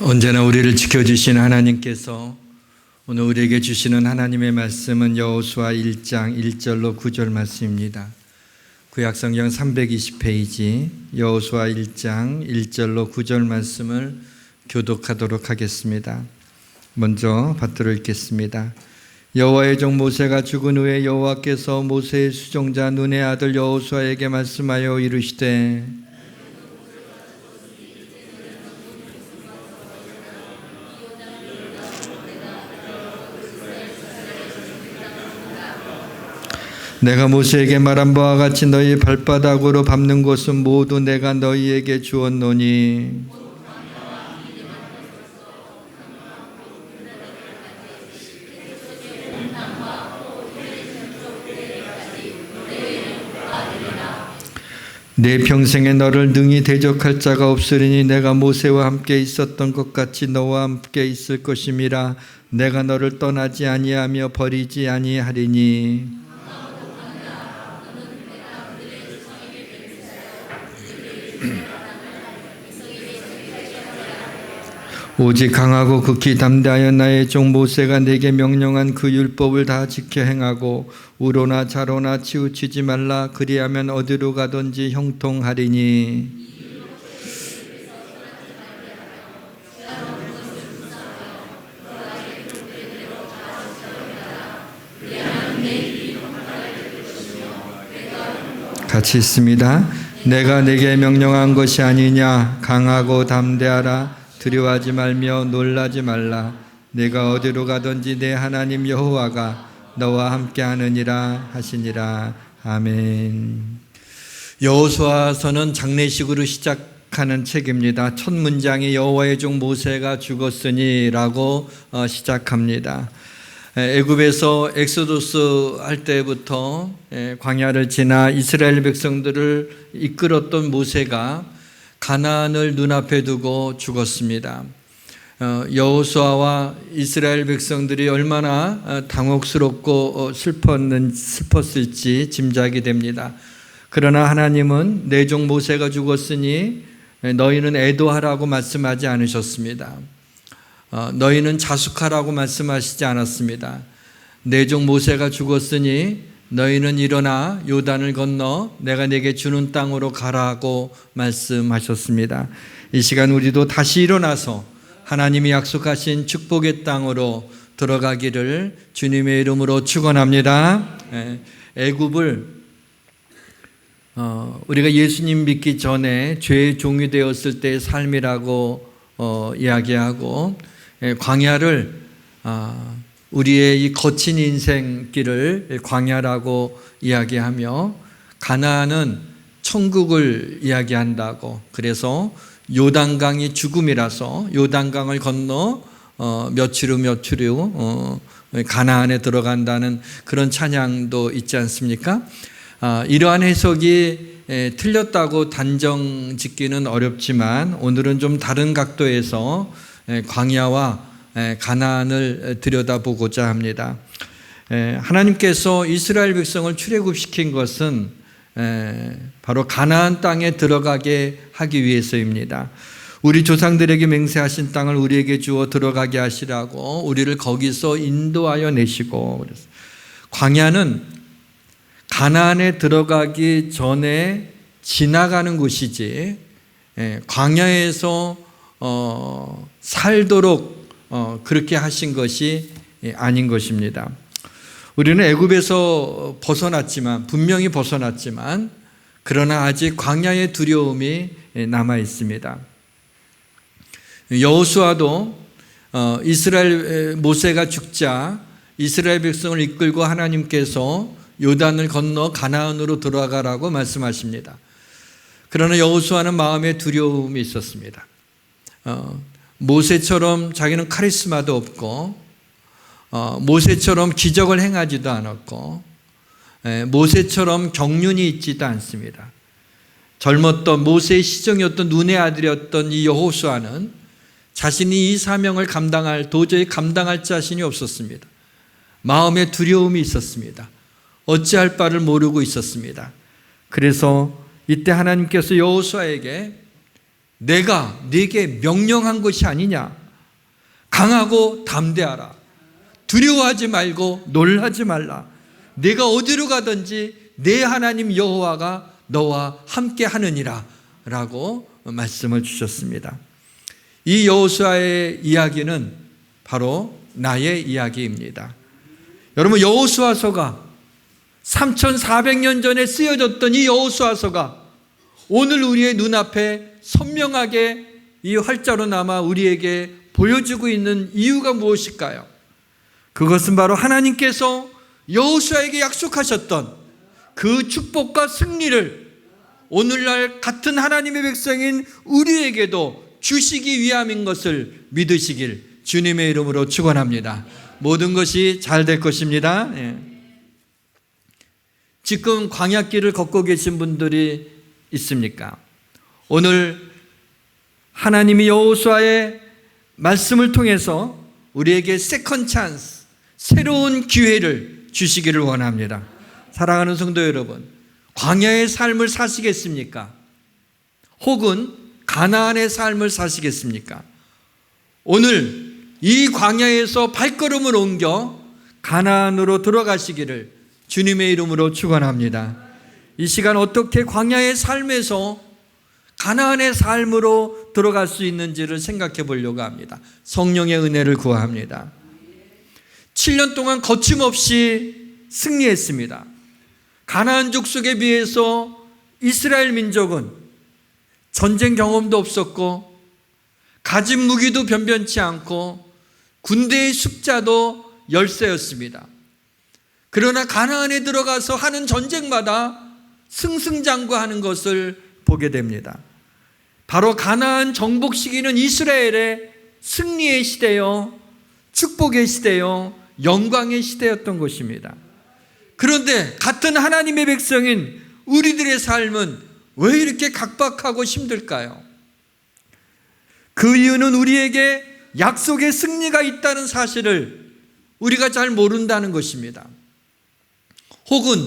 언제나 우리를 지켜주신 하나님께서 오늘 우리에게 주시는 하나님의 말씀은 여호수아 1장 1절로 9절 말씀입니다. 구약성경 320페이지 여호수아 1장 1절로 9절 말씀을 교독하도록 하겠습니다. 먼저 받들어 읽겠습니다. 여호와의 종 모세가 죽은 후에 여호와께서 모세의 수종자 눈의 아들 여호수아에게 말씀하여 이르시되 내가 모세에게 말한 바와 같이 너희 발바닥으로 밟는 곳은 모두 내가 너희에게 주었노니 내 평생에 너를 능히 대적할 자가 없으리니 내가 모세와 함께 있었던 것 같이 너와 함께 있을 것임이라. 내가 너를 떠나지 아니하며 버리지 아니하리니 오직 강하고 극히 담대하여 나의 종 모세가 내게 명령한 그 율법을 다 지켜 행하고 우로나 좌로나 치우치지 말라. 그리하면 어디로 가든지 형통하리니 같이 있습니다. 내가 내게 명령한 것이 아니냐. 강하고 담대하라. 두려워하지 말며 놀라지 말라. 내가 어디로 가든지 내 하나님 여호와가 너와 함께 하느니라 하시니라. 아멘. 여호수아서는 장례식으로 시작하는 책입니다. 첫 문장이 여호와의 종 모세가 죽었으니 라고 시작합니다. 애굽에서 엑소도스 할 때부터 광야를 지나 이스라엘 백성들을 이끌었던 모세가 가나안을 눈앞에 두고 죽었습니다. 여호수아와 이스라엘 백성들이 얼마나 당혹스럽고 슬펐을지 짐작이 됩니다. 그러나 하나님은 내 종 모세가 죽었으니 너희는 애도하라고 말씀하지 않으셨습니다. 너희는 자숙하라고 말씀하시지 않았습니다. 내 종 모세가 죽었으니 너희는 일어나 요단을 건너 내가 네게 주는 땅으로 가라고 말씀하셨습니다. 이 시간 우리도 다시 일어나서 하나님이 약속하신 축복의 땅으로 들어가기를 주님의 이름으로 축원합니다. 애굽을 우리가 예수님 믿기 전에 죄의 종이 되었을 때의 삶이라고 이야기하고 광야를 우리의 이 거친 인생길을 광야라고 이야기하며 가나안은 천국을 이야기한다고, 그래서 요단강이 죽음이라서 요단강을 건너 며칠 후 가나안에 들어간다는 그런 찬양도 있지 않습니까? 이러한 해석이 틀렸다고 단정 짓기는 어렵지만 오늘은 좀 다른 각도에서 광야와 가나안을 들여다보고자 합니다. 하나님께서 이스라엘 백성을 출애굽시킨 것은 바로 가나안 땅에 들어가게 하기 위해서입니다. 우리 조상들에게 맹세하신 땅을 우리에게 주어 들어가게 하시라고 우리를 거기서 인도하여 내시고, 광야는 가나안에 들어가기 전에 지나가는 곳이지 광야에서 살도록 그렇게 하신 것이 아닌 것입니다. 우리는 애굽에서 벗어났지만, 분명히 벗어났지만 그러나 아직 광야의 두려움이 남아 있습니다. 여호수아도 이스라엘 모세가 죽자 이스라엘 백성을 이끌고 하나님께서 요단을 건너 가나안으로 들어가라고 말씀하십니다. 그러나 여호수아는 마음에 두려움이 있었습니다. 모세처럼 자기는 카리스마도 없고 모세처럼 기적을 행하지도 않았고 모세처럼 경륜이 있지도 않습니다. 젊었던 모세의 시종이었던 눈의 아들이었던 이 여호수아는 자신이 이 사명을 도저히 감당할 자신이 없었습니다. 마음에 두려움이 있었습니다. 어찌할 바를 모르고 있었습니다. 그래서 이때 하나님께서 여호수아에게 내가 네게 명령한 것이 아니냐. 강하고 담대하라. 두려워하지 말고 놀라지 말라. 내가 어디로 가든지 내 하나님 여호와가 너와 함께 하느니라 라고 말씀을 주셨습니다. 이 여호수아의 이야기는 바로 나의 이야기입니다. 여러분, 여호수아서가 3400년 전에 쓰여졌던 이 여호수아서가 오늘 우리의 눈앞에 선명하게 이 활자로 남아 우리에게 보여주고 있는 이유가 무엇일까요? 그것은 바로 하나님께서 여호수아에게 약속하셨던 그 축복과 승리를 오늘날 같은 하나님의 백성인 우리에게도 주시기 위함인 것을 믿으시길 주님의 이름으로 축원합니다. 모든 것이 잘 될 것입니다. 지금 광야길을 걷고 계신 분들이 있습니까? 오늘 하나님이 여호수아의 말씀을 통해서 우리에게 세컨 찬스, 새로운 기회를 주시기를 원합니다. 사랑하는 성도 여러분, 광야의 삶을 사시겠습니까? 혹은 가나안의 삶을 사시겠습니까? 오늘 이 광야에서 발걸음을 옮겨 가나안으로 들어가시기를 주님의 이름으로 축원합니다. 이 시간 어떻게 광야의 삶에서 가나안의 삶으로 들어갈 수 있는지를 생각해 보려고 합니다. 성령의 은혜를 구합니다. 7년 동안 거침없이 승리했습니다. 가나안 족속에 비해서 이스라엘 민족은 전쟁 경험도 없었고 가진 무기도 변변치 않고 군대의 숫자도 열세였습니다. 그러나 가나안에 들어가서 하는 전쟁마다 승승장구하는 것을 보게 됩니다. 바로 가나안 정복 시기는 이스라엘의 승리의 시대요, 축복의 시대요, 영광의 시대였던 것입니다. 그런데 같은 하나님의 백성인 우리들의 삶은 왜 이렇게 각박하고 힘들까요? 그 이유는 우리에게 약속의 승리가 있다는 사실을 우리가 잘 모른다는 것입니다. 혹은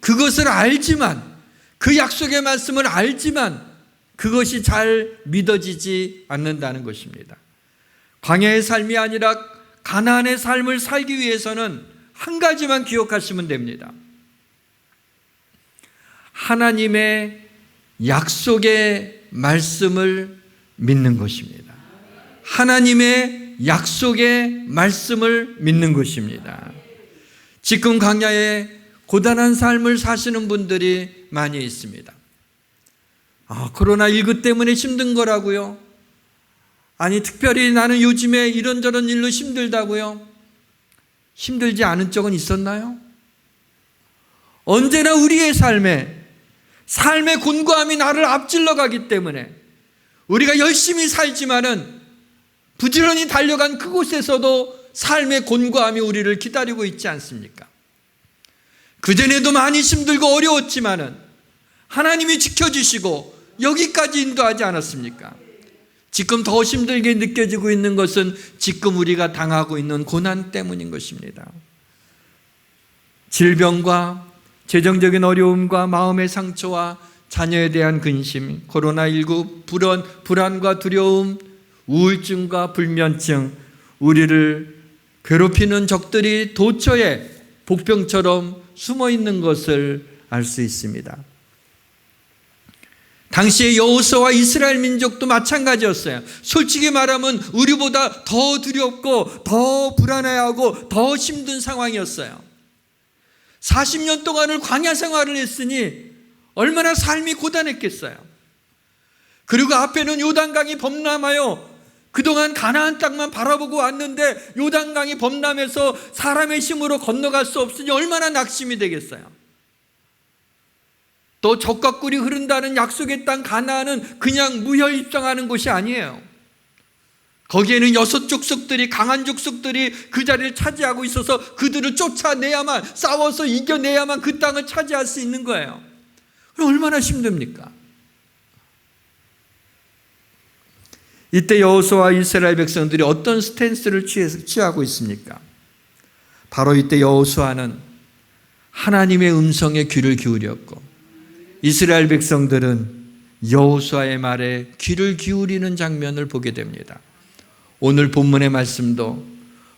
그것을 알지만, 그 약속의 말씀을 알지만 그것이 잘 믿어지지 않는다는 것입니다. 광야의 삶이 아니라 가나안의 삶을 살기 위해서는 한 가지만 기억하시면 됩니다. 하나님의 약속의 말씀을 믿는 것입니다. 하나님의 약속의 말씀을 믿는 것입니다. 지금 광야에 고단한 삶을 사시는 분들이 많이 있습니다. 코로나19 때문에 힘든 거라고요? 아니, 특별히 나는 요즘에 이런저런 일로 힘들다고요? 힘들지 않은 적은 있었나요? 언제나 우리의 삶의 곤고함이 나를 앞질러 가기 때문에 우리가 열심히 살지만은 부지런히 달려간 그곳에서도 삶의 곤고함이 우리를 기다리고 있지 않습니까? 그전에도 많이 힘들고 어려웠지만은 하나님이 지켜주시고 여기까지 인도하지 않았습니까? 지금 더 힘들게 느껴지고 있는 것은 지금 우리가 당하고 있는 고난 때문인 것입니다. 질병과 재정적인 어려움과 마음의 상처와 자녀에 대한 근심, 코로나19, 불안과 두려움, 우울증과 불면증, 우리를 괴롭히는 적들이 도처에 복병처럼 숨어 있는 것을 알 수 있습니다. 당시에 여호수아와 이스라엘 민족도 마찬가지였어요. 솔직히 말하면 우리보다 더 두렵고 더 불안해하고 더 힘든 상황이었어요. 40년 동안을 광야 생활을 했으니 얼마나 삶이 고단했겠어요. 그리고 앞에는 요단강이 범람하여 그동안 가나안 땅만 바라보고 왔는데 요단강이 범람해서 사람의 힘으로 건너갈 수 없으니 얼마나 낙심이 되겠어요. 또 젖과 꿀이 흐른다는 약속의 땅 가나안은 그냥 무혈 입성하는 곳이 아니에요. 거기에는 6 족속들이, 강한 족속들이 그 자리를 차지하고 있어서 그들을 쫓아내야만, 싸워서 이겨내야만 그 땅을 차지할 수 있는 거예요. 얼마나 힘듭니까? 이때 여호수아와 이스라엘 백성들이 어떤 스탠스를 취하고 있습니까? 바로 이때 여호수아는 하나님의 음성에 귀를 기울였고 이스라엘 백성들은 여호수아의 말에 귀를 기울이는 장면을 보게 됩니다. 오늘 본문의 말씀도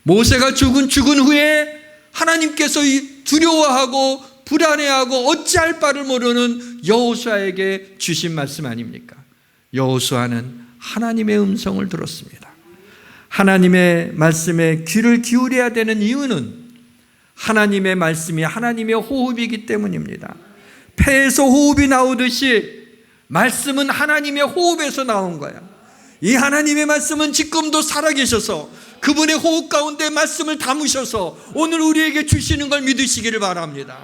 모세가 죽은 후에 하나님께서 두려워하고 불안해하고 어찌할 바를 모르는 여호수아에게 주신 말씀 아닙니까? 여호수아는 하나님의 음성을 들었습니다. 하나님의 말씀에 귀를 기울여야 되는 이유는 하나님의 말씀이 하나님의 호흡이기 때문입니다. 폐에서 호흡이 나오듯이 말씀은 하나님의 호흡에서 나온 거야. 이 하나님의 말씀은 지금도 살아계셔서 그분의 호흡 가운데 말씀을 담으셔서 오늘 우리에게 주시는 걸 믿으시기를 바랍니다.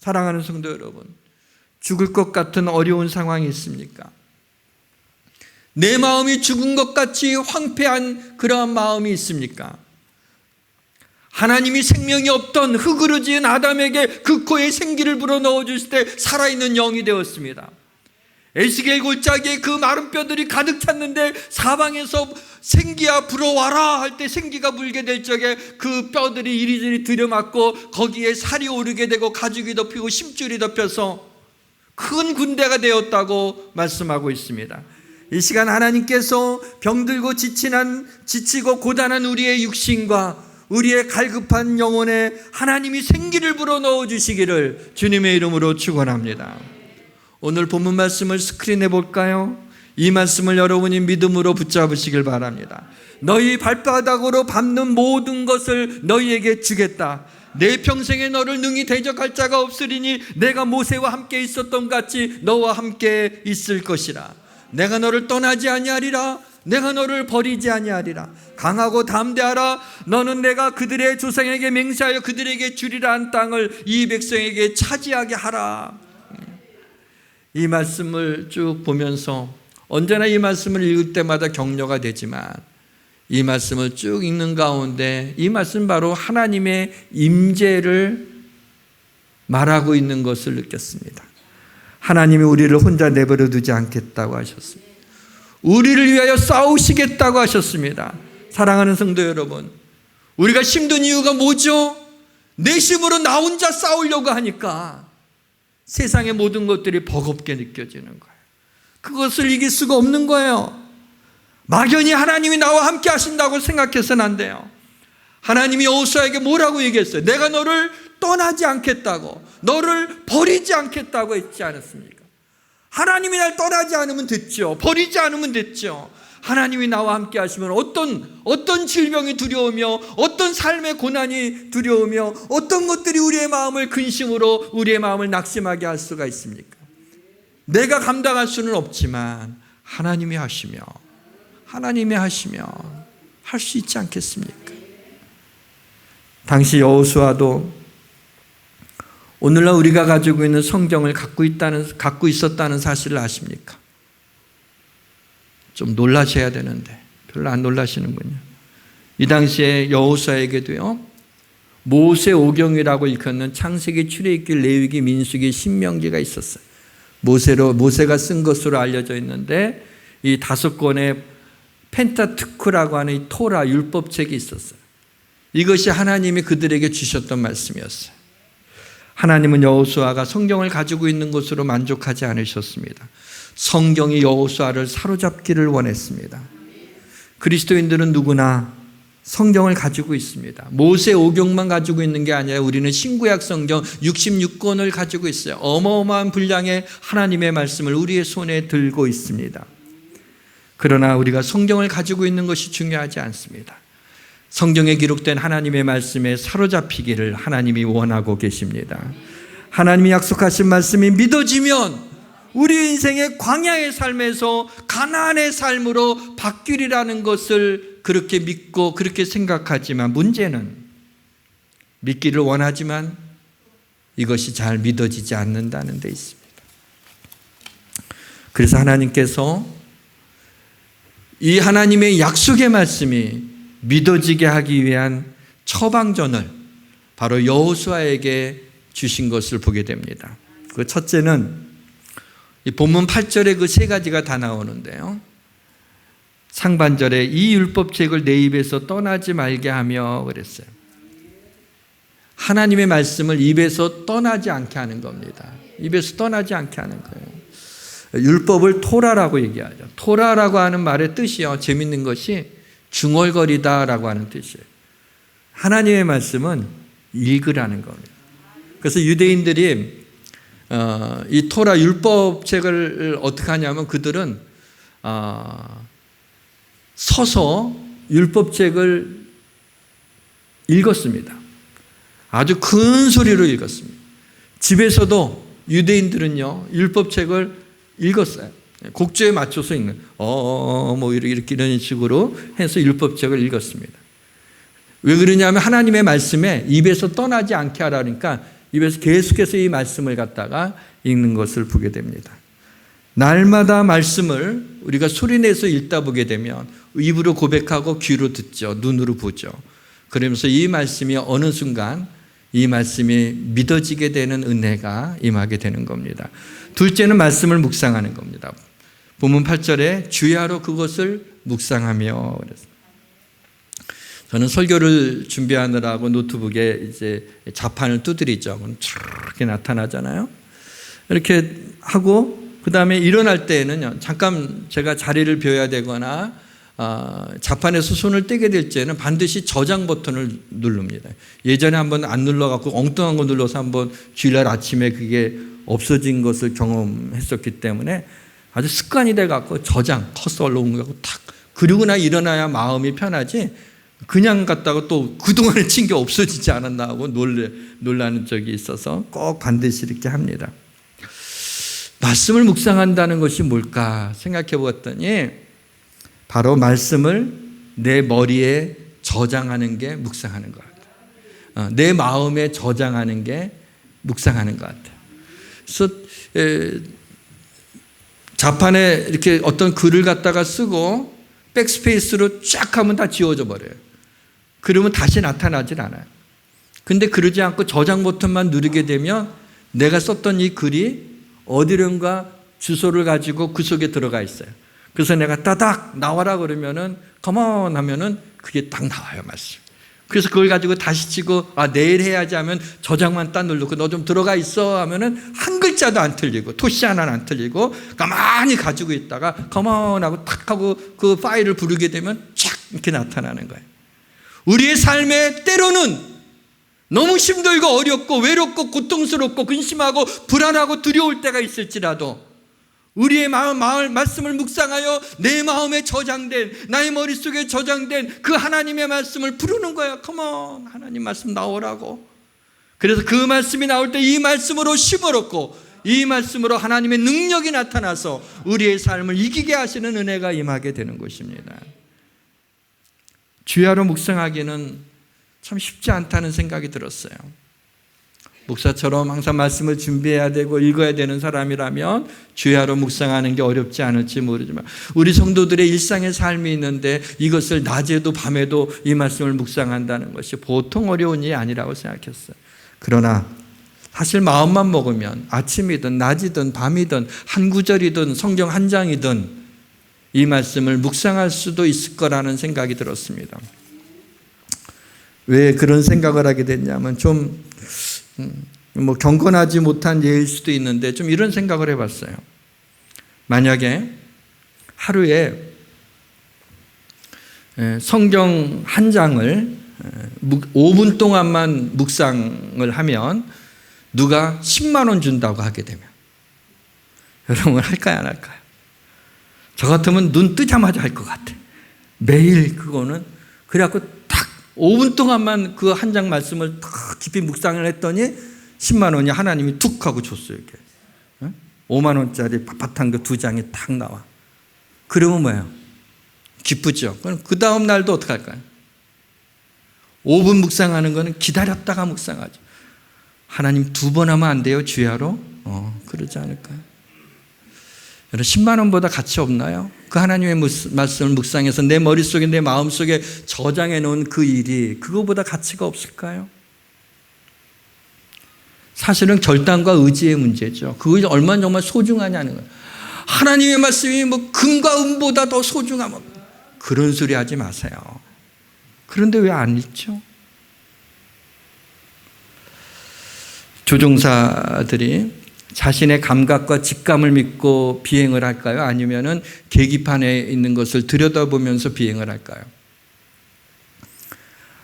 사랑하는 성도 여러분, 죽을 것 같은 어려운 상황이 있습니까? 내 마음이 죽은 것 같이 황폐한 그러한 마음이 있습니까? 하나님이 생명이 없던 흙으로 지은 아담에게 그 코에 생기를 불어넣어 주실 때 살아있는 영이 되었습니다. 에스겔 골짜기에 그 마른 뼈들이 가득 찼는데 사방에서 생기야 불어와라 할 때 생기가 불게 될 적에 그 뼈들이 이리저리 들여맞고 거기에 살이 오르게 되고 가죽이 덮이고 심줄이 덮여서 큰 군대가 되었다고 말씀하고 있습니다. 이 시간 하나님께서 병들고 지치고 고단한 우리의 육신과 우리의 갈급한 영혼에 하나님이 생기를 불어넣어 주시기를 주님의 이름으로 축원합니다. 오늘 본문 말씀을 스크린해 볼까요? 이 말씀을 여러분이 믿음으로 붙잡으시길 바랍니다. 너희 발바닥으로 밟는 모든 것을 너희에게 주겠다. 내 평생에 너를 능히 대적할 자가 없으리니 내가 모세와 함께 있었던 같이 너와 함께 있을 것이라. 내가 너를 떠나지 아니하리라. 내가 너를 버리지 아니하리라. 강하고 담대하라. 너는 내가 그들의 조상에게 맹세하여 그들에게 주리라 한 땅을 이 백성에게 차지하게 하라. 이 말씀을 쭉 보면서 언제나 이 말씀을 읽을 때마다 격려가 되지만 이 말씀을 쭉 읽는 가운데 이 말씀 바로 하나님의 임재를 말하고 있는 것을 느꼈습니다. 하나님이 우리를 혼자 내버려 두지 않겠다고 하셨습니다. 우리를 위하여 싸우시겠다고 하셨습니다. 사랑하는 성도 여러분, 우리가 힘든 이유가 뭐죠? 내 힘으로 나 혼자 싸우려고 하니까 세상의 모든 것들이 버겁게 느껴지는 거예요. 그것을 이길 수가 없는 거예요. 막연히 하나님이 나와 함께 하신다고 생각해서는 안 돼요. 하나님이 여호수아에게 뭐라고 얘기했어요? 내가 너를 떠나지 않겠다고, 너를 버리지 않겠다고 했지 않았습니까? 하나님이 날 떠나지 않으면 됐죠. 버리지 않으면 됐죠. 하나님이 나와 함께 하시면 어떤 질병이 두려우며 어떤 삶의 고난이 두려우며 어떤 것들이 우리의 마음을 근심으로 우리의 마음을 낙심하게 할 수가 있습니까? 내가 감당할 수는 없지만 하나님이 하시며 할 수 있지 않겠습니까? 당시 여호수아도 오늘날 우리가 가지고 있는 성경을 갖고 있었다는 사실을 아십니까? 좀 놀라셔야 되는데 별로 안 놀라시는군요. 이 당시에 여호수아에게도요, 모세 오경이라고 일컫는 창세기, 출애굽기, 레위기, 민수기, 신명기가 있었어요. 모세가 쓴 것으로 알려져 있는데 이 5권의 펜타투크라고 하는 이 토라 율법책이 있었어요. 이것이 하나님이 그들에게 주셨던 말씀이었어요. 하나님은 여호수아가 성경을 가지고 있는 것으로 만족하지 않으셨습니다. 성경이 여호수아를 사로잡기를 원했습니다. 그리스도인들은 누구나 성경을 가지고 있습니다. 모세 오경만 가지고 있는 게 아니라 우리는 신구약 성경 66권을 가지고 있어요. 어마어마한 분량의 하나님의 말씀을 우리의 손에 들고 있습니다. 그러나 우리가 성경을 가지고 있는 것이 중요하지 않습니다. 성경에 기록된 하나님의 말씀에 사로잡히기를 하나님이 원하고 계십니다. 하나님이 약속하신 말씀이 믿어지면 우리 인생의 광야의 삶에서 가나안의 삶으로 바뀌리라는 것을 그렇게 믿고 그렇게 생각하지만, 문제는 믿기를 원하지만 이것이 잘 믿어지지 않는다는 데 있습니다. 그래서 하나님께서 이 하나님의 약속의 말씀이 믿어지게 하기 위한 처방전을 바로 여호수아에게 주신 것을 보게 됩니다. 그 첫째는 이 본문 8절에 그 3가지가 다 나오는데요, 상반절에 이 율법책을 내 입에서 떠나지 말게 하며 그랬어요. 하나님의 말씀을 입에서 떠나지 않게 하는 겁니다. 입에서 떠나지 않게 하는 거예요. 율법을 토라라고 얘기하죠. 토라라고 하는 말의 뜻이요, 재밌는 것이 중얼거리다라고 하는 뜻이에요. 하나님의 말씀은 읽으라는 겁니다. 그래서 유대인들이 이 토라 율법책을 어떻게 하냐면 그들은 서서 율법책을 읽었습니다. 아주 큰 소리로 읽었습니다. 집에서도 유대인들은요, 율법책을 읽었어요. 곡조에 맞춰서 읽는, 뭐 이렇게 이런 식으로 해서 율법책을 읽었습니다. 왜 그러냐면 하나님의 말씀에 입에서 떠나지 않게 하라니까 입에서 계속해서 이 말씀을 갖다가 읽는 것을 보게 됩니다. 날마다 말씀을 우리가 소리내서 읽다 보게 되면 입으로 고백하고 귀로 듣죠. 눈으로 보죠. 그러면서 이 말씀이 어느 순간 이 말씀이 믿어지게 되는 은혜가 임하게 되는 겁니다. 둘째는 말씀을 묵상하는 겁니다. 본문 8절에 주야로 그것을 묵상하며 그랬어요. 저는 설교를 준비하느라고 노트북에 이제 자판을 두드리죠. 그럼 이렇게 나타나잖아요. 이렇게 하고 그 다음에 일어날 때에는요, 잠깐 제가 자리를 비워야 되거나 자판에서 손을 떼게 될 때는 반드시 저장 버튼을 누릅니다. 예전에 한번 안 눌러갖고 엉뚱한 거 눌러서 한번 주일날 아침에 그게 없어진 것을 경험했었기 때문에 아주 습관이 돼갖고 저장, 커서로 옮겨갖고 탁, 그러고 나 일어나야 마음이 편하지 그냥 갔다가 또 그동안에 친 게 없어지지 않았나 하고 놀라는 적이 있어서 꼭 반드시 이렇게 합니다. 말씀을 묵상한다는 것이 뭘까 생각해 보았더니 바로 말씀을 내 머리에 저장하는 게 묵상하는 것 같아요. 내 마음에 저장하는 게 묵상하는 것 같아요. 그래서 자판에 이렇게 어떤 글을 갖다가 쓰고 백스페이스로 쫙 하면 다 지워져 버려요. 그러면 다시 나타나질 않아요. 근데 그러지 않고 저장 버튼만 누르게 되면 내가 썼던 이 글이 어디론가 주소를 가지고 그 속에 들어가 있어요. 그래서 내가 따닥 나와라 그러면은 컴온 하면은 그게 딱 나와요, 말씀. 그래서 그걸 가지고 다시 치고 내일 해야지 하면 저장만 딱 누르고 너 좀 들어가 있어 하면은 한 글자도 안 틀리고 토시 하나는 안 틀리고 가만히 가지고 있다가 컴온 하고 탁 하고 그 파일을 부르게 되면 쫙 이렇게 나타나는 거예요. 우리의 삶에 때로는 너무 힘들고 어렵고 외롭고 고통스럽고 근심하고 불안하고 두려울 때가 있을지라도 우리의 말씀을 묵상하여 내 마음에 저장된 나의 머릿속에 저장된 그 하나님의 말씀을 부르는 거야. 컴온 하나님 말씀 나오라고. 그래서 그 말씀이 나올 때 이 말씀으로 힘을 얻고 이 말씀으로 하나님의 능력이 나타나서 우리의 삶을 이기게 하시는 은혜가 임하게 되는 것입니다. 주야로 묵상하기는 참 쉽지 않다는 생각이 들었어요. 목사처럼 항상 말씀을 준비해야 되고 읽어야 되는 사람이라면 주야로 묵상하는 게 어렵지 않을지 모르지만 우리 성도들의 일상의 삶이 있는데 이것을 낮에도 밤에도 이 말씀을 묵상한다는 것이 보통 어려운 일이 아니라고 생각했어요. 그러나 사실 마음만 먹으면 아침이든 낮이든 밤이든 한 구절이든 성경 한 장이든 이 말씀을 묵상할 수도 있을 거라는 생각이 들었습니다. 왜 그런 생각을 하게 됐냐면 좀 경건하지 못한 예일 수도 있는데 좀 이런 생각을 해봤어요. 만약에 하루에 성경 한 장을 5분 동안만 묵상을 하면 누가 10만 원 준다고 하게 되면 여러분 할까요 안 할까요? 저 같으면 눈 뜨자마자 할 것 같아. 매일 그거는 그래갖고 딱 5분 동안만 그 한 장 말씀을 딱 깊이 묵상을 했더니 10만 원이 하나님이 툭 하고 줬어요. 이렇게 5만 원짜리 빳빳한 그 두 장이 딱 나와. 그러면 뭐예요? 기쁘죠. 그럼 그 다음 날도 어떻게 할까요? 5분 묵상하는 거는 기다렸다가 묵상하죠. 하나님 2번 하면 안 돼요? 주야로? 그러지 않을까요? 여러분 10만 원보다 가치 없나요? 그 하나님의 말씀을 묵상해서 내 머릿속에 내 마음속에 저장해 놓은 그 일이 그거보다 가치가 없을까요? 사실은 결단과 의지의 문제죠. 그것이 얼마나 정말 소중하냐는 거예요. 하나님의 말씀이 금과 은보다 더 소중하면 그런 소리 하지 마세요. 그런데 왜 안 읽죠? 조종사들이 자신의 감각과 직감을 믿고 비행을 할까요? 아니면은 계기판에 있는 것을 들여다보면서 비행을 할까요?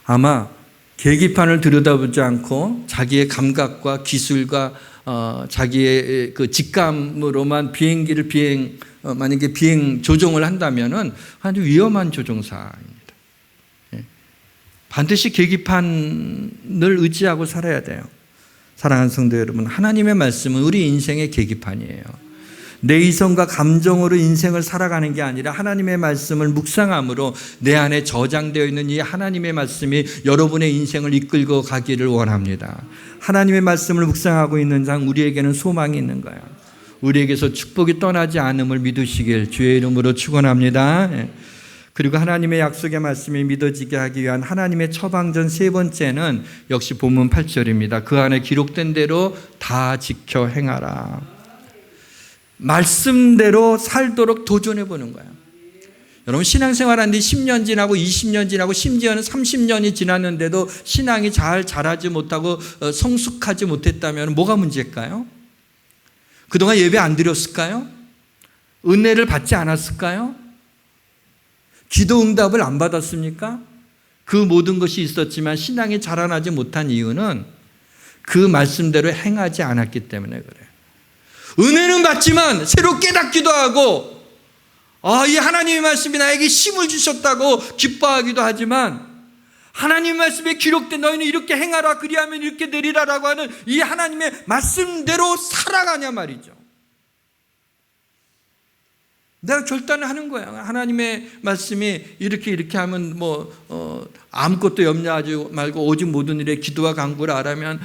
아마 계기판을 들여다보지 않고 자기의 감각과 기술과 자기의 그 직감으로만 비행기를 만약에 비행 조종을 한다면은 아주 위험한 조종사입니다. 반드시 계기판을 의지하고 살아야 돼요. 사랑하는 성도 여러분, 하나님의 말씀은 우리 인생의 계기판이에요. 내 이성과 감정으로 인생을 살아가는 게 아니라 하나님의 말씀을 묵상함으로 내 안에 저장되어 있는 이 하나님의 말씀이 여러분의 인생을 이끌고 가기를 원합니다. 하나님의 말씀을 묵상하고 있는 장 우리에게는 소망이 있는 거예요. 우리에게서 축복이 떠나지 않음을 믿으시길 주의 이름으로 축원합니다. 그리고 하나님의 약속의 말씀이 믿어지게 하기 위한 하나님의 처방전 세 번째는 역시 본문 8절입니다. 그 안에 기록된 대로 다 지켜 행하라. 말씀대로 살도록 도전해 보는 거예요. 여러분, 신앙생활한 지 10년 지나고 20년 지나고 심지어는 30년이 지났는데도 신앙이 잘 자라지 못하고 성숙하지 못했다면 뭐가 문제일까요? 그동안 예배 안 드렸을까요? 은혜를 받지 않았을까요? 기도 응답을 안 받았습니까? 그 모든 것이 있었지만 신앙이 자라나지 못한 이유는 그 말씀대로 행하지 않았기 때문에 그래요. 은혜는 받지만 새로 깨닫기도 하고 이 하나님의 말씀이 나에게 힘을 주셨다고 기뻐하기도 하지만 하나님의 말씀에 기록된 너희는 이렇게 행하라 그리하면 이렇게 되리라라고 하는 이 하나님의 말씀대로 살아가냐 말이죠. 내가 결단을 하는 거야. 하나님의 말씀이 이렇게 하면 아무것도 염려하지 말고 오직 모든 일에 기도와 간구를 하라면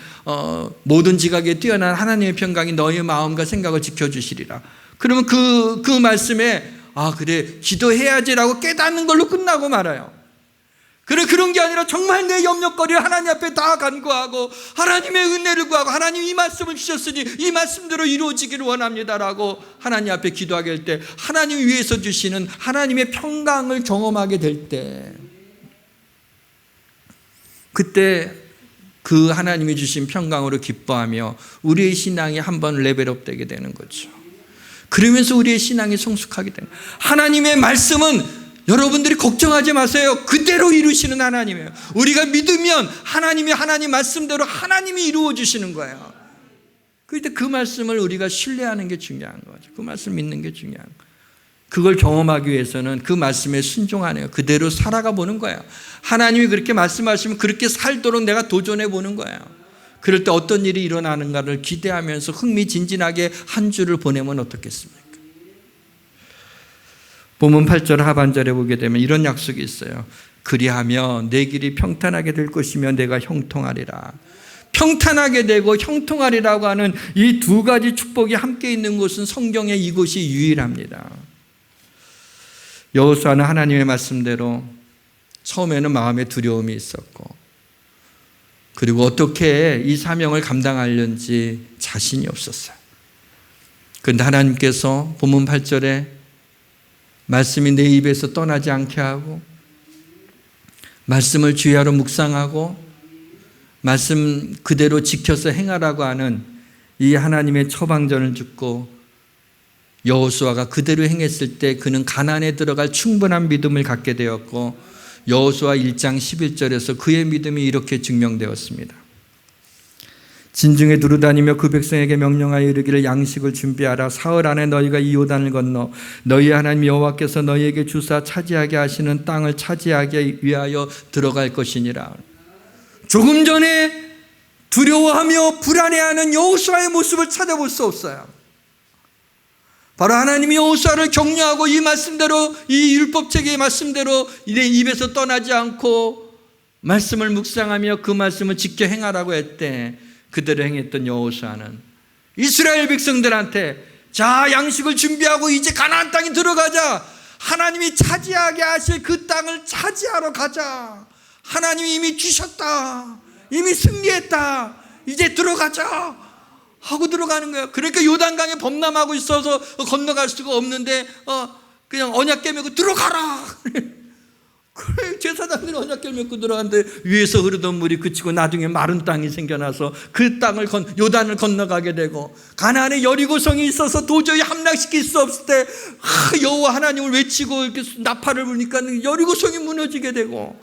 모든 지각에 뛰어난 하나님의 평강이 너희의 마음과 생각을 지켜주시리라. 그러면 그 말씀에 그래 기도해야지라고 깨닫는 걸로 끝나고 말아요. 그래 그런 게 아니라 정말 내 염려거리를 하나님 앞에 다 간구하고 하나님의 은혜를 구하고 하나님 이 말씀을 주셨으니 이 말씀대로 이루어지기를 원합니다라고 하나님 앞에 기도하게 될 때 하나님 위에서 주시는 하나님의 평강을 경험하게 될 때 그때 그 하나님이 주신 평강으로 기뻐하며 우리의 신앙이 한번 레벨업 되게 되는 거죠. 그러면서 우리의 신앙이 성숙하게 되는 거예요. 하나님의 말씀은 여러분들이 걱정하지 마세요. 그대로 이루시는 하나님이에요. 우리가 믿으면 하나님 말씀대로 하나님이 이루어 주시는 거예요. 그런데 그 말씀을 우리가 신뢰하는 게 중요한 거죠. 그 말씀 믿는 게 중요한 거예요. 그걸 경험하기 위해서는 그 말씀에 순종하네요. 그대로 살아가 보는 거예요. 하나님이 그렇게 말씀하시면 그렇게 살도록 내가 도전해 보는 거예요. 그럴 때 어떤 일이 일어나는가를 기대하면서 흥미진진하게 한 주를 보내면 어떻겠습니까? 본문 8절 하반절에 보게 되면 이런 약속이 있어요. 그리하며 내 길이 평탄하게 될 것이며 내가 형통하리라. 평탄하게 되고 형통하리라고 하는 이 두 가지 축복이 함께 있는 곳은 성경에 이곳이 유일합니다. 여호수아는 하나님의 말씀대로 처음에는 마음에 두려움이 있었고 그리고 어떻게 이 사명을 감당하려는지 자신이 없었어요. 그런데 하나님께서 본문 8절에 말씀이 내 입에서 떠나지 않게 하고 말씀을 주야로 묵상하고 말씀 그대로 지켜서 행하라고 하는 이 하나님의 처방전을 듣고 여호수아가 그대로 행했을 때 그는 가나안에 들어갈 충분한 믿음을 갖게 되었고 여호수아 1장 11절에서 그의 믿음이 이렇게 증명되었습니다. 진중에 두루다니며 그 백성에게 명령하여 이르기를 양식을 준비하라. 사흘 안에 너희가 이 요단을 건너 너희 하나님 여호와께서 너희에게 주사 차지하게 하시는 땅을 차지하기 위하여 들어갈 것이니라. 조금 전에 두려워하며 불안해하는 여호수아의 모습을 찾아볼 수 없어요. 바로 하나님이 여호수아를 격려하고 이 말씀대로 이 율법책의 말씀대로 내 입에서 떠나지 않고 말씀을 묵상하며 그 말씀을 지켜 행하라고 했대. 그대로 행했던 여호수아는 이스라엘 백성들한테 자 양식을 준비하고 이제 가나안 땅에 들어가자. 하나님이 차지하게 하실 그 땅을 차지하러 가자. 하나님이 이미 주셨다. 이미 승리했다. 이제 들어가자 하고 들어가는 거예요. 그러니까 요단강에 범람하고 있어서 건너갈 수가 없는데 그냥 언약 깨매고 들어가라. 그래, 제사장들이 언약궤를 메고 들어갔는데 위에서 흐르던 물이 그치고 나중에 마른 땅이 생겨나서 그 땅을 요단을 건너가게 되고, 가나안에 여리고성이 있어서 도저히 함락시킬 수 없을 때 여호와 하나님을 외치고 이렇게 나팔을 부니까 여리고성이 무너지게 되고,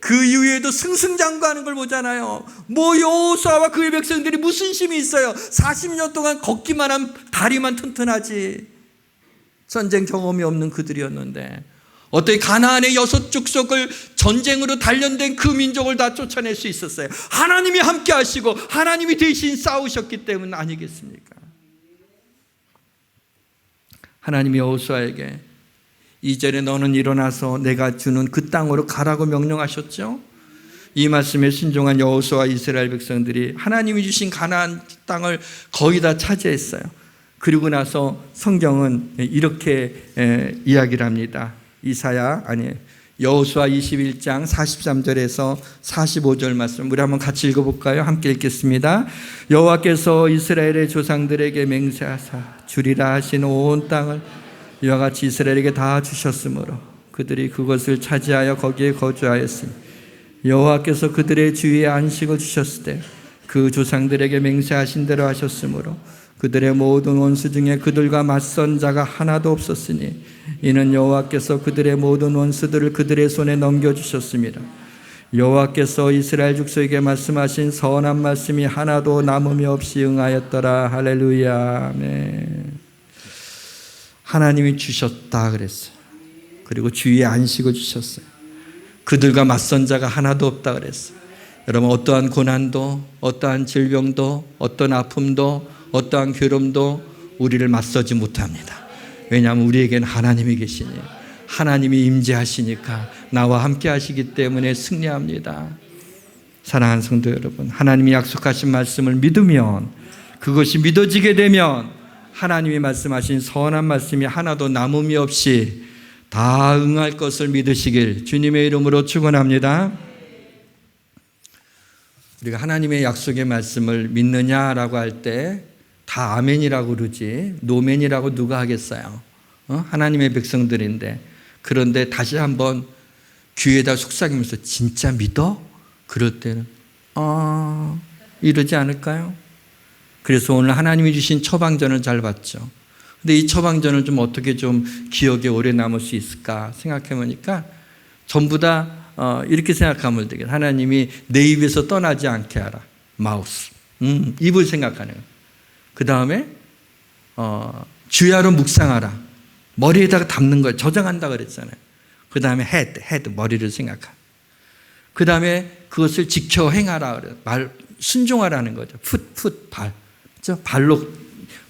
그 이후에도 승승장구하는 걸 보잖아요. 뭐 여호수아와 그의 백성들이 무슨 힘이 있어요? 40년 동안 걷기만 한 다리만 튼튼하지 전쟁 경험이 없는 그들이었는데, 어떻게 가나안의 6족속을 전쟁으로 단련된 그 민족을 다 쫓아낼 수 있었어요? 하나님이 함께 하시고 하나님이 대신 싸우셨기 때문 아니겠습니까? 하나님이 여호수아에게 이전에 너는 일어나서 내가 주는 그 땅으로 가라고 명령하셨죠? 이 말씀에 순종한 여호수아와 이스라엘 백성들이 하나님이 주신 가나안 땅을 거의 다 차지했어요. 그리고 나서 성경은 이렇게 이야기를 합니다. 여호수아 21장 43절에서 45절 말씀 우리 한번 같이 읽어볼까요? 함께 읽겠습니다. 여호와께서 이스라엘의 조상들에게 맹세하사 주리라 하신 온 땅을 이와 같이 이스라엘에게 다 주셨으므로 그들이 그것을 차지하여 거기에 거주하였으니 여호와께서 그들의 주위에 안식을 주셨을 때 그 조상들에게 맹세하신 대로 하셨으므로 그들의 모든 원수 중에 그들과 맞선 자가 하나도 없었으니 이는 여호와께서 그들의 모든 원수들을 그들의 손에 넘겨주셨습니다. 여호와께서 이스라엘 족속에게 말씀하신 선한 말씀이 하나도 남음이 없이 응하였더라. 할렐루야. 아멘. 하나님이 주셨다 그랬어요. 그리고 주위에 안식을 주셨어요. 그들과 맞선 자가 하나도 없다 그랬어요. 여러분, 어떠한 고난도, 어떠한 질병도, 어떠한 아픔도, 어떠한 괴로움도 우리를 맞서지 못합니다. 왜냐하면 우리에게는 하나님이 계시니, 하나님이 임재하시니까 나와 함께 하시기 때문에 승리합니다. 사랑하는 성도 여러분, 하나님이 약속하신 말씀을 믿으면, 그것이 믿어지게 되면 하나님이 말씀하신 선한 말씀이 하나도 남음이 없이 다 응할 것을 믿으시길 주님의 이름으로 축원합니다. 우리가 하나님의 약속의 말씀을 믿느냐라고 할 때 다 아멘이라고 그러지 노멘이라고 누가 하겠어요? 하나님의 백성들인데. 그런데 다시 한번 귀에다 속삭이면서 진짜 믿어? 그럴 때는 이러지 않을까요? 그래서 오늘 하나님이 주신 처방전을 잘 봤죠. 근데 이 처방전을 좀 어떻게 좀 기억에 오래 남을 수 있을까 생각해 보니까 전부 다 이렇게 생각하면 되겠다. 하나님이 내 입에서 떠나지 않게 하라. 마우스. 입을 생각하는 거예요. 그 다음에 주야로 묵상하라. 머리에다가 담는 거예요. 저장한다 그랬잖아요. 그 다음에 헤드 머리를 생각하라. 그 다음에 그것을 지켜 행하라 그래요. 말 순종하라는 거죠. 발. 그렇죠?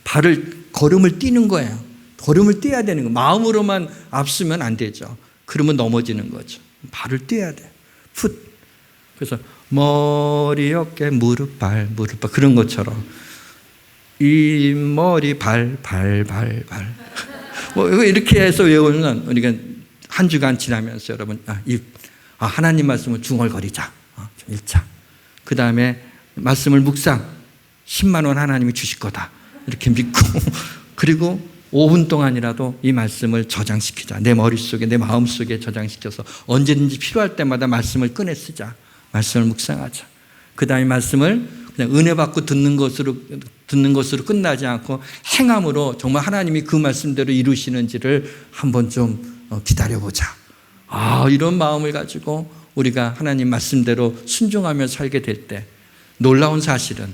발을 걸음을 뛰는 거예요. 걸음을 뛰어야 되는 거예요. 마음으로만 앞서면 안 되죠. 그러면 넘어지는 거죠. 발을 뛰어야 돼요. 그래서 머리, 어깨, 무릎, 발 그런 것처럼 이 머리, 발. 뭐 이렇게 해서 외우면 우리가 한 주간 지나면서 여러분 하나님 말씀을 중얼거리자. 좀 읽자. 그 다음에 말씀을 묵상. 10만 원 하나님이 주실 거다. 이렇게 믿고 그리고 5분 동안이라도 이 말씀을 저장시키자. 내 머릿속에 내 마음속에 저장시켜서 언제든지 필요할 때마다 말씀을 꺼내 쓰자. 말씀을 묵상하자. 그 다음에 말씀을 그냥 은혜 받고 듣는 것으로 끝나지 않고 행함으로 정말 하나님이 그 말씀대로 이루시는지를 한번 좀 기다려보자. 이런 마음을 가지고 우리가 하나님 말씀대로 순종하며 살게 될 때 놀라운 사실은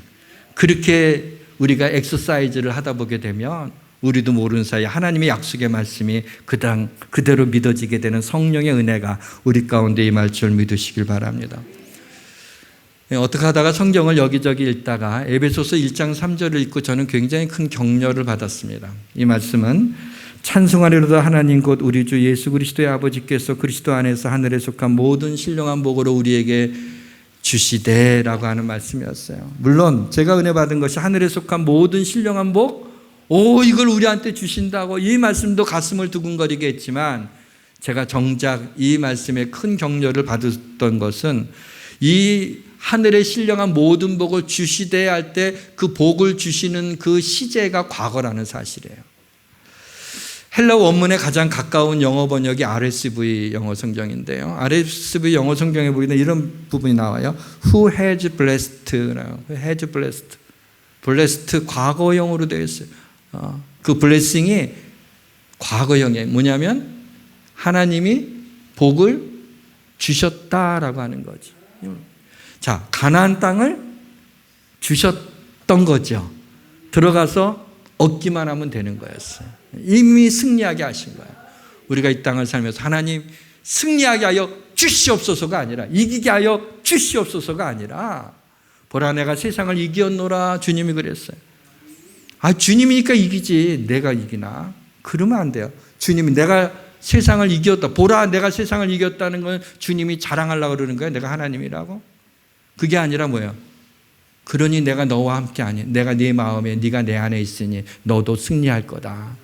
그렇게 우리가 엑서사이즈를 하다 보게 되면 우리도 모르는 사이에 하나님의 약속의 말씀이 그대로 믿어지게 되는 성령의 은혜가 우리 가운데 임할 줄 믿으시길 바랍니다. 어떻게 하다가 성경을 여기저기 읽다가 에베소서 1장 3절을 읽고 저는 굉장히 큰 격려를 받았습니다. 이 말씀은 찬송하리로다 하나님 곧 우리 주 예수 그리스도의 아버지께서 그리스도 안에서 하늘에 속한 모든 신령한 복으로 우리에게 주시되라고 하는 말씀이었어요. 물론 제가 은혜 받은 것이 하늘에 속한 모든 신령한 복, 이걸 우리한테 주신다고 이 말씀도 가슴을 두근거리게 했지만 제가 정작 이 말씀에 큰 격려를 받았던 것은 이 하늘에 신령한 모든 복을 주시되 할 때 그 복을 주시는 그 시제가 과거라는 사실이에요. 헬라 원문에 가장 가까운 영어 번역이 RSV 영어 성경인데요. RSV 영어 성경에 보이는 이런 부분이 나와요. Who has blessed? Who has blessed? blessed 과거형으로 되어 있어요. 그 blessing이 과거형이에요. 뭐냐면 하나님이 복을 주셨다라고 하는 거죠. 자, 가나안 땅을 주셨던 거죠. 들어가서 얻기만 하면 되는 거였어요. 이미 승리하게 하신 거예요. 우리가 이 땅을 살면서 하나님 승리하게 하여 주시옵소서가 아니라, 이기게 하여 주시옵소서가 아니라, 보라 내가 세상을 이기었노라, 주님이 그랬어요. 주님이니까 이기지 내가 이기나? 그러면 안 돼요. 주님이 내가 세상을 이겼다, 보라 내가 세상을 이겼다는 건 주님이 자랑하려고 그러는 거예요. 내가 하나님이라고? 그게 아니라 뭐예요? 그러니 내가 너와 함께 하니, 내가 네 마음에 네가 내 안에 있으니 너도 승리할 거다.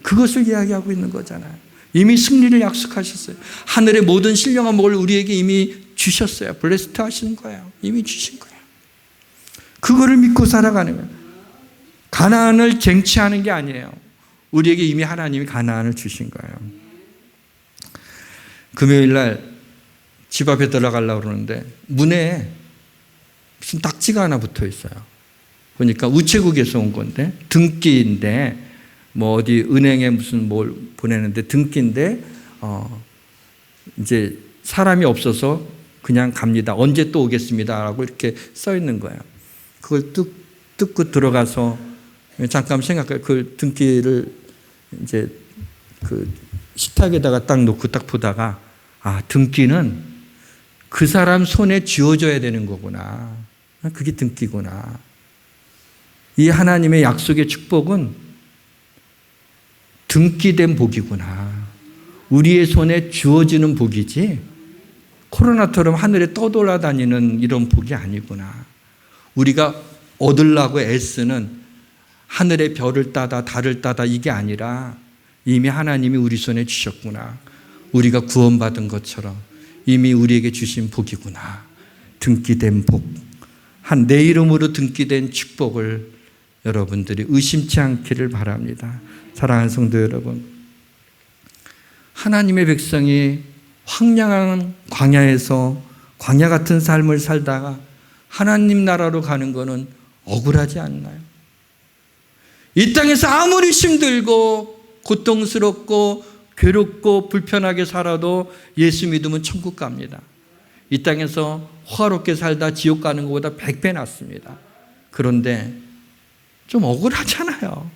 그것을 이야기하고 있는 거잖아요. 이미 승리를 약속하셨어요. 하늘의 모든 신령한 복을 우리에게 이미 주셨어요. 블레스트 하시는 거예요. 이미 주신 거예요. 그거를 믿고 살아가는 거예요. 가나안을 쟁취하는 게 아니에요. 우리에게 이미 하나님이 가나안을 주신 거예요. 금요일 날 집 앞에 들어가려고 그러는데 문에 무슨 딱지가 하나 붙어 있어요. 보니까 우체국에서 온 건데, 등기인데, 뭐 어디 은행에 무슨 뭘 보내는데 등기인데, 이제 사람이 없어서 그냥 갑니다. 언제 또 오겠습니다라고 이렇게 써 있는 거예요. 그걸 뜯고 들어가서 잠깐 생각해요. 그 등기를 이제 그 식탁에다가 딱 놓고 딱 보다가, 등기는 그 사람 손에 쥐어줘야 되는 거구나. 그게 등기구나. 이 하나님의 약속의 축복은 등기된 복이구나. 우리의 손에 주어지는 복이지 코로나처럼 하늘에 떠돌아다니는 이런 복이 아니구나. 우리가 얻으려고 애쓰는 하늘의 별을 따다 달을 따다 이게 아니라 이미 하나님이 우리 손에 주셨구나. 우리가 구원받은 것처럼 이미 우리에게 주신 복이구나. 등기된 복. 내 이름으로 등기된 축복을 여러분들이 의심치 않기를 바랍니다. 사랑하는 성도 여러분, 하나님의 백성이 황량한 광야에서 광야 같은 삶을 살다가 하나님 나라로 가는 것은 억울하지 않나요? 이 땅에서 아무리 힘들고 고통스럽고 괴롭고 불편하게 살아도 예수 믿으면 천국 갑니다. 이 땅에서 호화롭게 살다 지옥 가는 것보다 100배 낫습니다. 그런데 좀 억울하잖아요.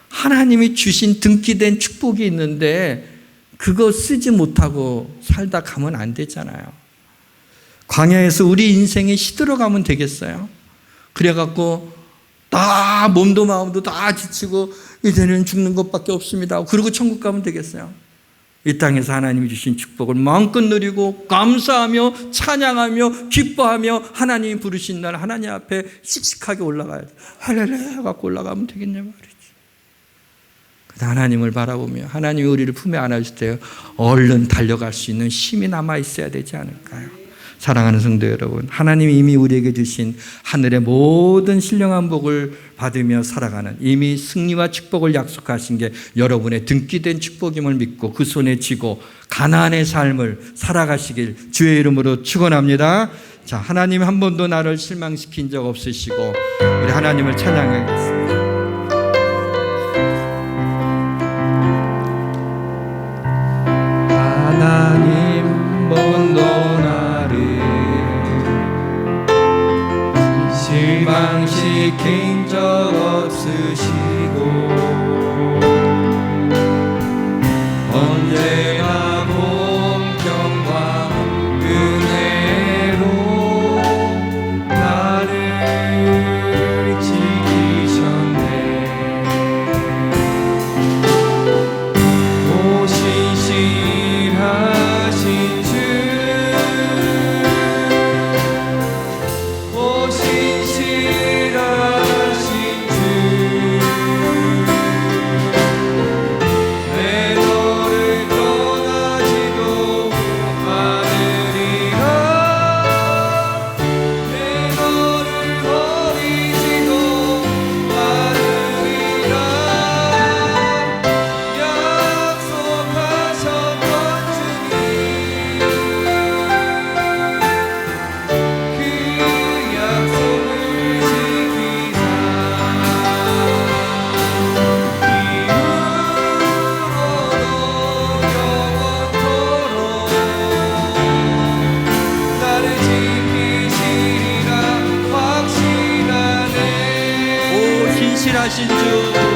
하나님이 주신 등기된 축복이 있는데 그거 쓰지 못하고 살다 가면 안 되잖아요. 광야에서 우리 인생이 시들어가면 되겠어요? 그래갖고 다 몸도 마음도 다 지치고 이제는 죽는 것밖에 없습니다. 그리고 천국 가면 되겠어요? 이 땅에서 하나님이 주신 축복을 마음껏 누리고 감사하며 찬양하며 기뻐하며 하나님이 부르신 날 하나님 앞에 씩씩하게 올라가야 돼. 할렐루야 갖고 올라가면 되겠냐 말이지. 하나님을 바라보며 하나님이 우리를 품에 안아줄 때 얼른 달려갈 수 있는 힘이 남아 있어야 되지 않을까요? 사랑하는 성도 여러분, 하나님이 이미 우리에게 주신 하늘의 모든 신령한 복을 받으며 살아가는, 이미 승리와 축복을 약속하신 게 여러분의 등기된 축복임을 믿고 그 손에 쥐고 가나안의 삶을 살아가시길 주의 이름으로 축원합니다. 자, 하나님 한 번도 나를 실망시킨 적 없으시고 우리 하나님을 찬양하겠습니다. 하나님 한 번도 실망시킨 적 없으시고 언제나 공평과 은혜로 나를 지키셨네. 오신실하신 주, 오신실하신 주, 신실하신 주,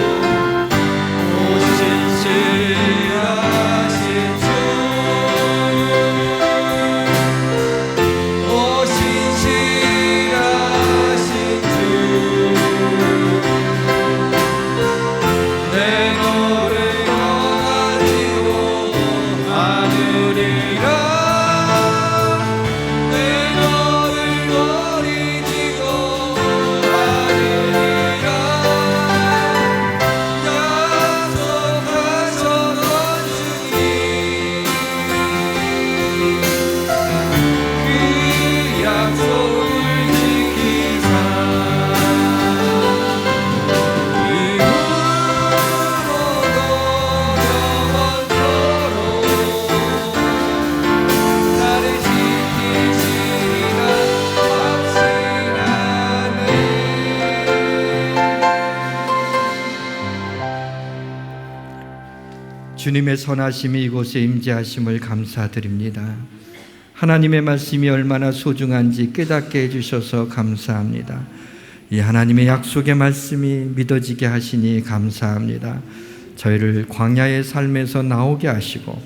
주님의 선하심이 이곳에 임재하심을 감사드립니다. 하나님의 말씀이 얼마나 소중한지 깨닫게 해주셔서 감사합니다. 이 하나님의 약속의 말씀이 믿어지게 하시니 감사합니다. 저희를 광야의 삶에서 나오게 하시고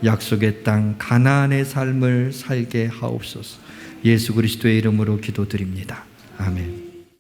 약속의 땅 가나안의 삶을 살게 하옵소서. 예수 그리스도의 이름으로 기도드립니다. 아멘.